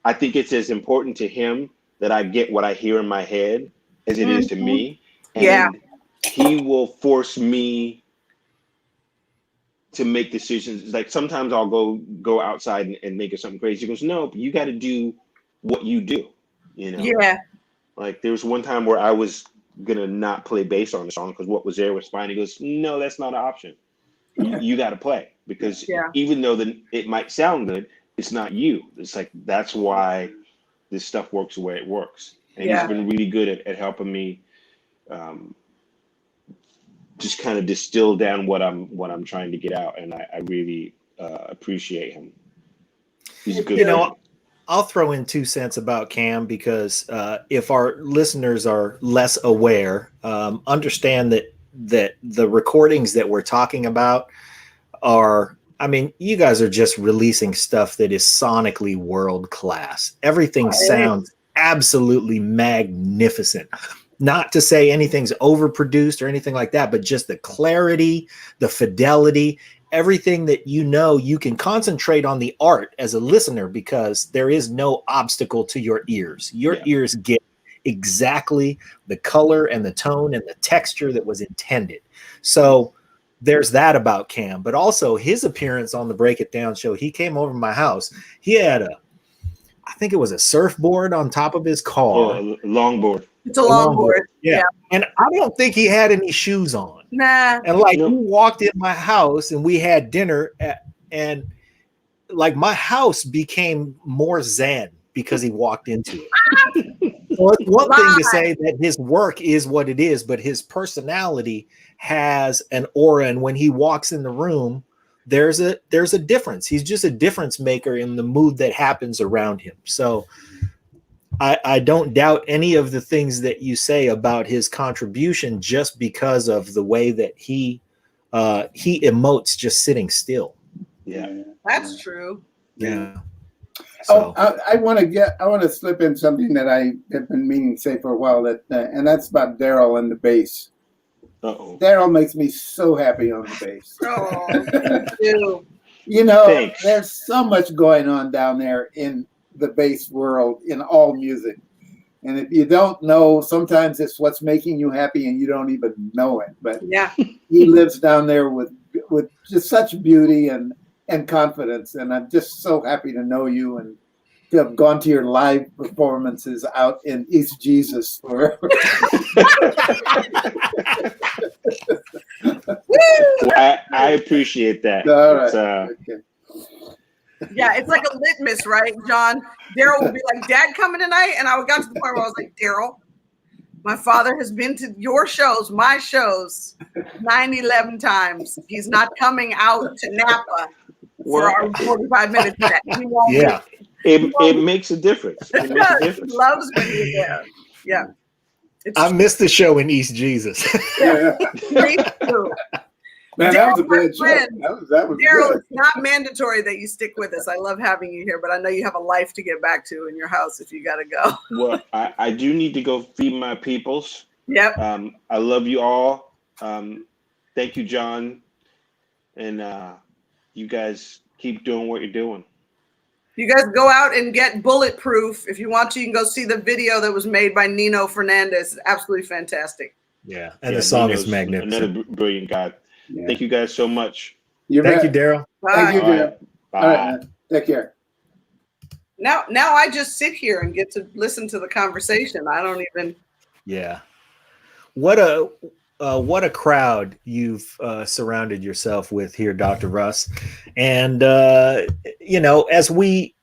I think it's as important to him that I get what I hear in my head as it is to me. And Yeah. he will force me to make decisions. Like sometimes I'll go outside and make it something crazy. He goes, no, you got to do what you do. You know? Yeah. Like there was one time where I was gonna not play bass on the song because what was there was fine. He goes, no, that's not an option. You got to play, because even though it might sound good, it's not you. It's like, that's why this stuff works the way it works. And he's been really good at helping me just kind of distill down what I'm trying to get out. And I really appreciate him. He's a good. You know, I'll throw in 2 cents about Cam, because if our listeners are less aware, understand that the recordings that we're talking about are, I mean, you guys are just releasing stuff that is sonically world class. Everything sounds absolutely magnificent. Not to say anything's overproduced or anything like that, but just the clarity, the fidelity, everything that you can concentrate on the art as a listener, because there is no obstacle to your ears. Your ears get exactly the color and the tone and the texture that was intended. So there's that about Cam, but also his appearance on the Break It Down show. He came over to my house. He had I think it was a surfboard on top of his car. Oh, a longboard. It's a longboard. Yeah. And I don't think he had any shoes on. Nah. And like, he walked in my house and we had dinner and like my house became more zen because he walked into it. So it's one thing to say that his work is what it is, but his personality has an aura, and when he walks in the room, there's a difference. He's just a difference maker in the mood that happens around him. So I don't doubt any of the things that you say about his contribution, just because of the way that he emotes just sitting still. Yeah, That's true. Yeah. So. I want to slip in something that I have been meaning to say for a while, and that's about Daryl and the bass. Daryl makes me so happy on the bass. Oh, thank you. You know, Thanks. There's so much going on down there in the bass world, in all music. And if you don't know, sometimes it's what's making you happy and you don't even know it. But he lives down there with just such beauty and confidence. And I'm just so happy to know you and to have gone to your live performances out in East Jesus. I appreciate that. All right. Okay. Yeah, it's like a litmus, right, John? Daryl would be like, Dad coming tonight? And I got to the point where I was like, Daryl, my father has been to your shows, my shows, 11 times. He's not coming out to Napa for our 45 minutes. He won't be. It makes a difference. It makes a difference. He loves when you're there. Yeah. I missed the show in East Jesus. Me too. Man, that was a good show. That was Daryl, good. it's not mandatory that you stick with us. I love having you here, but I know you have a life to get back to in your house if you got to go. Well, I do need to go feed my peoples. Yep. I love you all. Thank you, John. And you guys keep doing what you're doing. You guys go out and get Bulletproof. If you want to, you can go see the video that was made by Nino Fernandez. It's absolutely fantastic. Yeah, and the song is magnificent. Another brilliant guy. Yeah. Thank you guys so much. Thank you, Daryl. Thank you, Daryl. Bye. All right, man. Take care. Now I just sit here and get to listen to the conversation. I don't even. Yeah. What a crowd you've surrounded yourself with here, Dr. Russ. And as we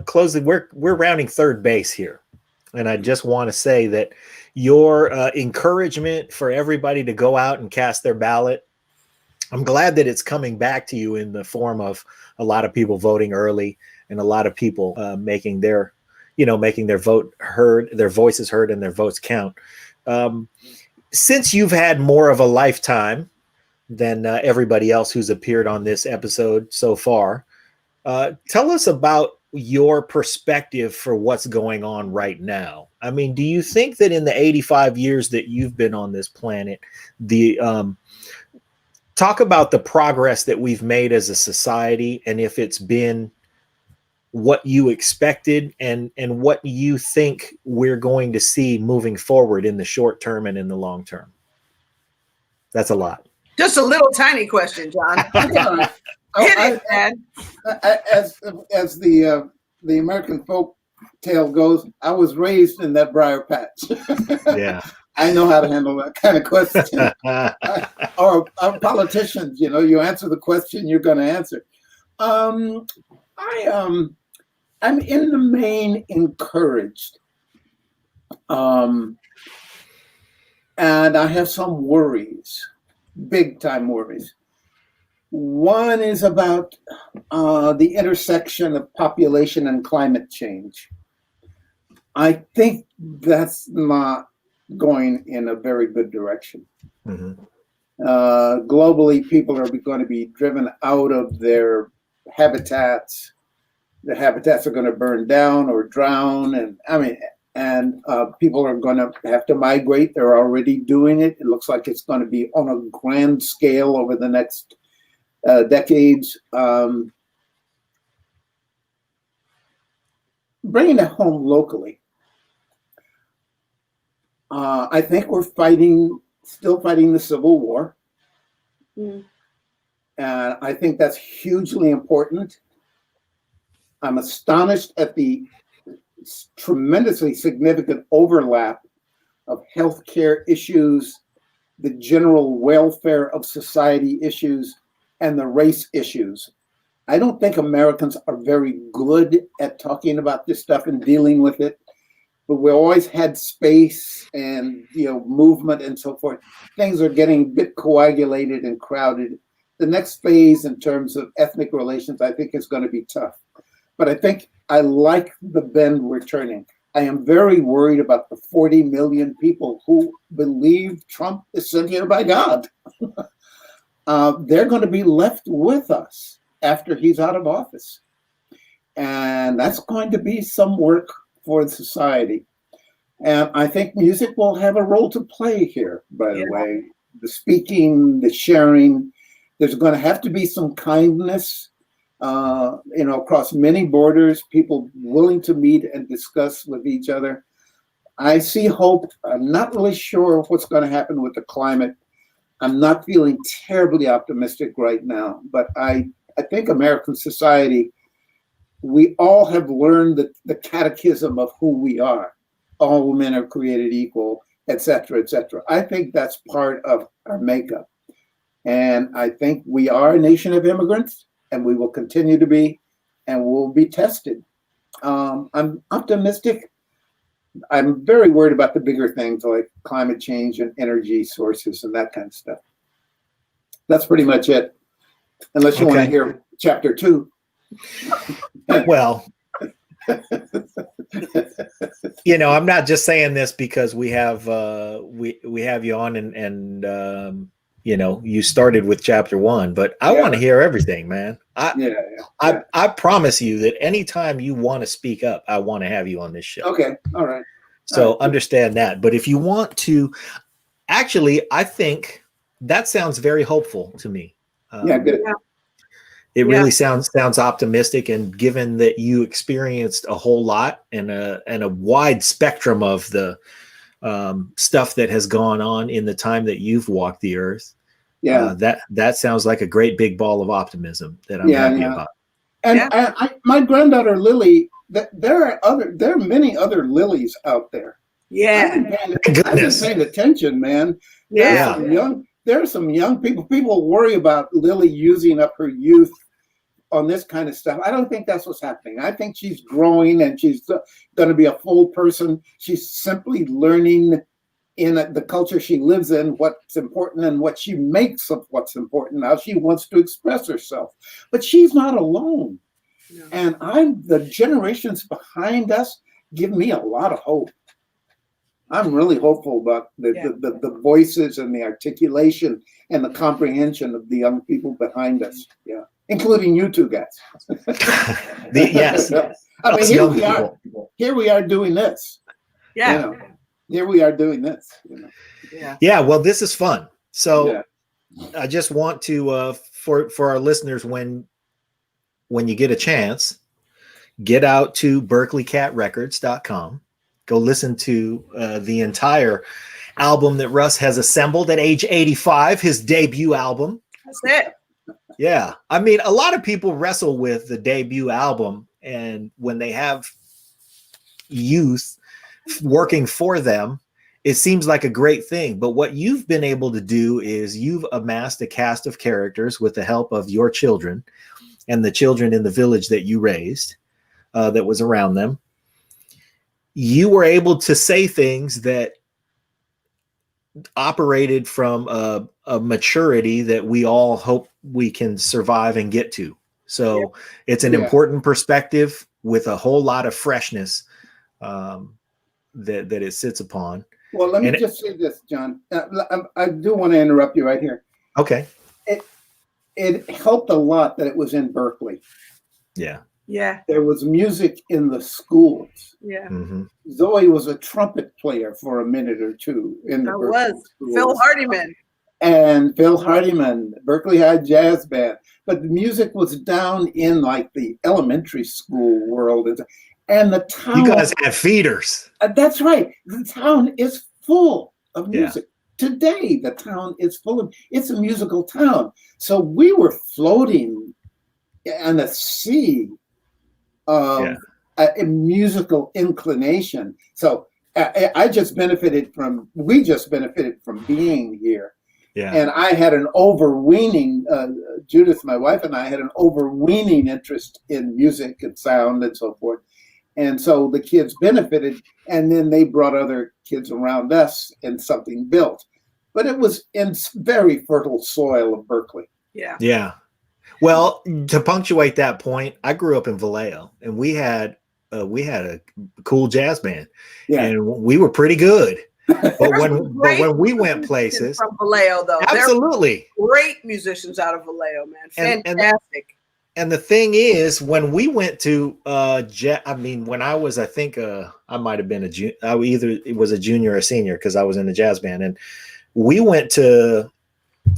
close, we're rounding third base here. And I just want to say that your encouragement for everybody to go out and cast their ballot, I'm glad that it's coming back to you in the form of a lot of people voting early and a lot of people making their vote heard, their voices heard, and their votes count. Since you've had more of a lifetime than everybody else who's appeared on this episode so far, tell us about your perspective for what's going on right now. I mean, do you think that in the 85 years that you've been on this planet, the talk about the progress that we've made as a society, and if it's been what you expected, and what you think we're going to see moving forward in the short term and in the long term? That's a lot. Just a little tiny question, John. Hit it, Dad. As the American folk tale goes, I was raised in that briar patch. Yeah. I know how to handle that kind of question. Or politicians, you answer the question you're going to answer. I'm in the main encouraged, and I have some worries, big time worries. One is about the intersection of population and climate change. I think that's not going in a very good direction. Mm-hmm. Globally, people are going to be driven out of their habitats. The habitats are going to burn down or drown, and people are going to have to migrate. They're already doing it. It looks like it's going to be on a grand scale over the next decades. Bringing it home locally, I think we're still fighting the Civil War. Mm. And I think that's hugely important. I'm astonished at the tremendously significant overlap of healthcare issues, the general welfare of society issues, and the race issues. I don't think Americans are very good at talking about this stuff and dealing with it, but we always had space and movement and so forth. Things are getting a bit coagulated and crowded. The next phase in terms of ethnic relations, I think, is going to be tough. But I think I like the bend we're turning. I am very worried about the 40 million people who believe Trump is sent here by God. They're going to be left with us after he's out of office. And that's going to be some work for society. And I think music will have a role to play here, by the way. The speaking, the sharing. There's going to have to be some kindness, across many borders, people willing to meet and discuss with each other. I see hope. I'm not really sure what's going to happen with the climate. I'm not feeling terribly optimistic right now, but I think American society, we all have learned the catechism of who we are. All men are created equal, et cetera, et cetera. I think that's part of our makeup. And I think we are a nation of immigrants, and we will continue to be, and we'll be tested. I'm optimistic. I'm very worried about the bigger things like climate change and energy sources and that kind of stuff. That's pretty much it. Unless you want to hear chapter 2. Well, I'm not just saying this because we have we have you on and you started with chapter 1, but I want to hear everything, man. I promise you that anytime you want to speak up, I want to have you on this show. Okay. All right. So understand that. But if you want to, actually, I think that sounds very hopeful to me. Good. It really sounds optimistic, and given that you experienced a whole lot and a wide spectrum of the stuff that has gone on in the time that you've walked the earth, that sounds like a great big ball of optimism that I'm happy about. And my granddaughter Lily, there are many other Lilies out there. Yeah, I've been paying attention, man. There are some young people. People worry about Lily using up her youth on this kind of stuff. I don't think that's what's happening. I think she's growing and she's going to be a full person. She's simply learning in the culture she lives in what's important and what she makes of what's important, how she wants to express herself. But she's not alone. No. And the generations behind us give me a lot of hope. I'm really hopeful about the voices and the articulation and the comprehension of the young people behind us. Yeah. Including you two guys. Yes. I mean, Us here young we are. people. Here we are doing this. Yeah. You know, here we are doing this. You know. Yeah. Yeah, well, this is fun. So Yeah. I just want to for our listeners, when you get a chance, get out to berkeleycatrecords.com. Go listen to the entire album that Russ has assembled at age 85, his debut album. That's it. Yeah. I mean, a lot of people wrestle with the debut album, and when they have youth working for them, it seems like a great thing. But what you've been able to do is you've amassed a cast of characters with the help of your children and the children in the village that you raised, that was around them. You were able to say things that operated from a maturity that we all hope we can survive and get to. So it's an important perspective with a whole lot of freshness that it sits upon. Well, let me just say this, John. I do want to interrupt you right here. Okay. It helped a lot that it was in Berkeley. Yeah. Yeah. There was music in the schools. Yeah. Mm-hmm. Zoe was a trumpet player for a minute or two in the That Berkeley was schools. Phil Hardiman. And Phil Hardiman, Berkeley High Jazz Band. But the music was down in like the elementary school world. And the town. You guys had feeders. That's right. The town is full of music. Today, the town is full of, it's a musical town. So we were floating on a sea of a musical inclination. So we just benefited from being here. Yeah. And I had an overweening, Judith, my wife, and I had an overweening interest in music and sound and so forth. And so the kids benefited, and then they brought other kids around us and something built. But it was in very fertile soil of Berkeley. Yeah. Yeah. Well, to punctuate that point, I grew up in Vallejo, and we had a cool jazz band, and we were pretty good. But when we went places from Vallejo, though, absolutely great musicians out of Vallejo, man, fantastic. And the thing is, when we went to when I was, I think I might have been it was a junior or a senior, because I was in the jazz band, and we went to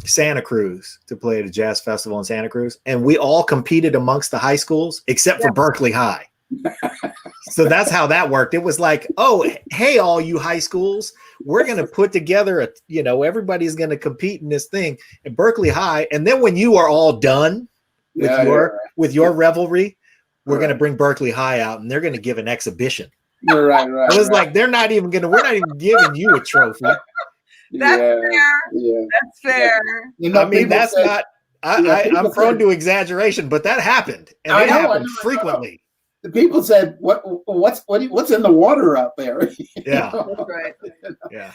Santa Cruz to play at a jazz festival in Santa Cruz, and we all competed amongst the high schools except for Berkeley High. So that's how that worked. It was like, oh, hey, all you high schools, we're going to put together everybody's going to compete in this thing at Berkeley High. And then when you are all done with your revelry, we're going to bring Berkeley High out, and they're going to give an exhibition. You're right. It was like, we're not even giving you a trophy. That's fair. Yeah. That's fair. I mean, that's not, I'm prone to exaggeration, but that happened. And it happened frequently. The people said, what's in the water out there? Yeah. That's right. Yeah.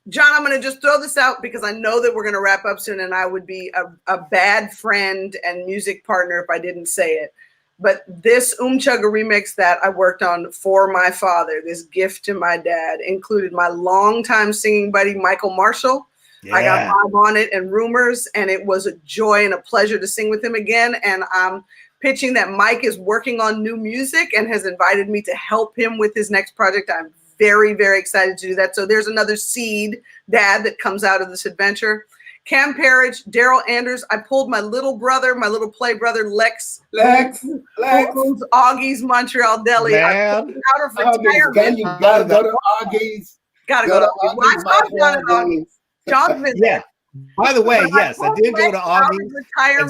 John, I'm going to just throw this out because I know that we're going to wrap up soon, and I would be a bad friend and music partner if I didn't say it. But this Chugga remix that I worked on for my father, this gift to my dad, included my longtime singing buddy, Michael Marshall. Yeah. I got Bob on it and Rumors, and it was a joy and a pleasure to sing with him again. And I'm pitching that Mike is working on new music and has invited me to help him with his next project. I'm very, very excited to do that. So there's another seed, Dad, that comes out of this adventure. Cam Parrish, Daryl Anders. I pulled my little brother, my little play brother, Lex. Augie's Montreal Deli. Man. You gotta go to Augie's. Gotta go to Augie's. Well, I saw John at Augie's. John's been there. By the way, yes, I did go to Augie's.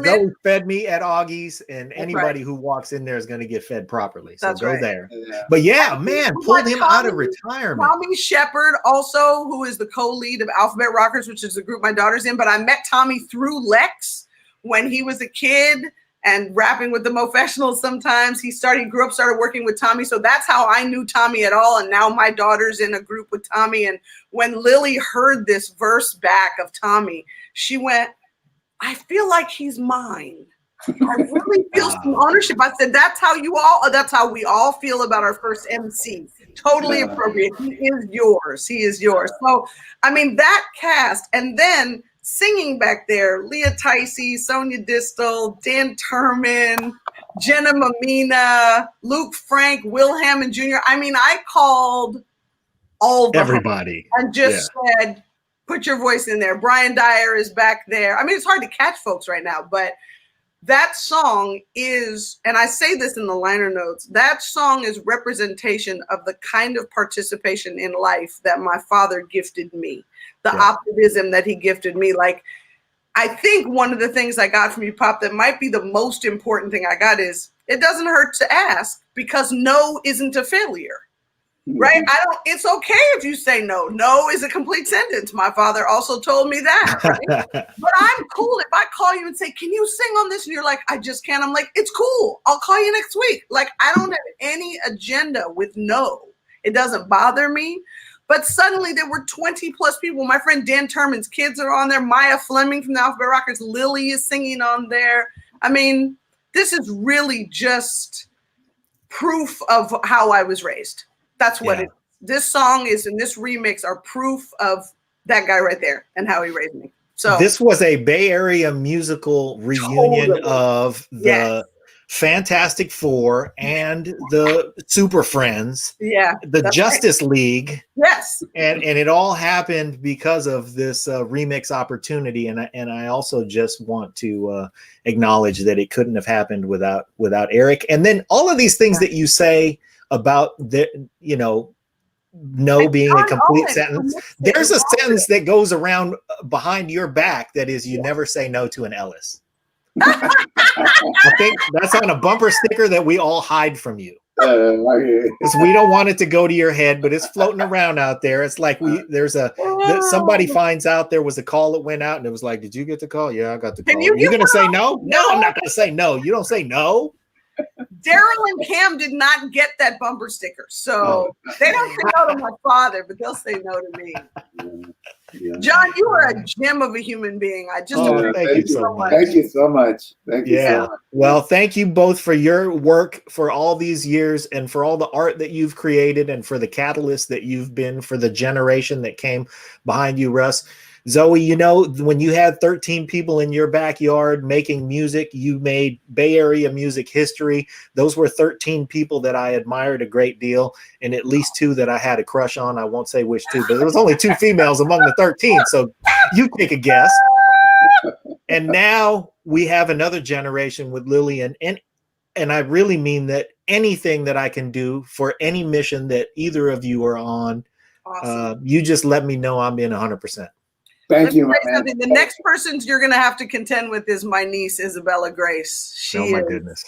Zoe fed me at Augie's, and anybody who walks in there is going to get fed properly. So go there. Yeah. But man, pulled him out of retirement. Tommy Shepard, also, who is the co-lead of Alphabet Rockers, which is the group my daughter's in. But I met Tommy through Lex when he was a kid and rapping with the Mofessionals sometimes. He grew up, started working with Tommy. So that's how I knew Tommy at all. And now my daughter's in a group with Tommy. And when Lily heard this verse back of Tommy, she went, I feel like he's mine. I really feel some ownership. I said, that's how we all feel about our first MC. Totally appropriate. He is yours. He is yours. So, I mean, that cast, and then singing back there, Leah Ticey, Sonia Distel, Dan Turman, Jenna Mamina, Luke Frank, Will Hammond Jr. I mean, I called all the Everybody and just said, put your voice in there. Brian Dyer is back there. I mean, it's hard to catch folks right now, but that song is, and I say this in the liner notes, that song is representation of the kind of participation in life that my father gifted me, the optimism that he gifted me. Like, I think one of the things I got from you, Pop, that might be the most important thing I got is it doesn't hurt to ask, because no isn't a failure. Right? It's okay if you say no. No is a complete sentence. My father also told me that. Right? But I'm cool if I call you and say, can you sing on this? And you're like, I just can't. I'm like, it's cool. I'll call you next week. Like, I don't have any agenda with no. It doesn't bother me. But suddenly there were 20 plus people. My friend Dan Turman's kids are on there. Maya Fleming from the Alphabet Rockers. Lily is singing on there. I mean, this is really just proof of how I was raised. That's what this song is, and this remix are proof of that guy right there and how he raised me. So this was a Bay Area musical reunion of the Fantastic Four and the Super Friends. Yeah. The Justice League. Yes. And it all happened because of this remix opportunity. And I also just want to acknowledge that it couldn't have happened without Eric. And then all of these things that you say about the, you know, no being a complete sentence. There's a sentence that goes around behind your back that is, you never say no to an Ellis. I think that's on a bumper sticker that we all hide from you. Because we don't want it to go to your head, but it's floating around out there. It's like somebody finds out there was a call that went out, and it was like, did you get the call? Yeah, I got the call. Are you going to say no? No, I'm not going to say no. You don't say no. Daryl and Cam did not get that bumper sticker, so they don't say no to my father, but they'll say no to me. John, you are a gem of a human being. I just thank you so much. Thank you so much. Thank you so much. Well, thank you both for your work for all these years, and for all the art that you've created, and for the catalyst that you've been for the generation that came behind you, Russ. Zoe, you know, when you had 13 people in your backyard making music, you made Bay Area music history. Those were 13 people that I admired a great deal, and at least 2 that I had a crush on. I won't say which 2, but there was only 2 females among the 13. So you take a guess. And now we have another generation with Lillian. And I really mean that anything that I can do for any mission that either of you are on, you just let me know. I'm in 100%. Thank you, man. The next person you're going to have to contend with is my niece, Isabella Grace. Oh, my goodness.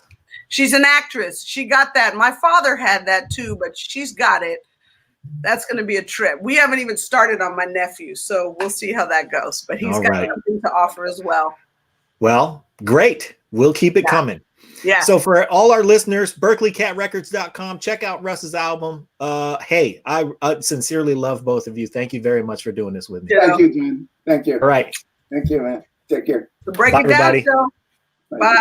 She's an actress. She got that. My father had that too, but she's got it. That's going to be a trip. We haven't even started on my nephew, so we'll see how that goes. But he's got something to offer as well. Well, great. We'll keep it coming. Yeah. So for all our listeners, berkeleycatrecords.com, check out Russ's album. Hey, I sincerely love both of you. Thank you very much for doing this with me. Thank you, Jon. Thank you. All right. Thank you, man. Take care. Break it down, Joe. Bye.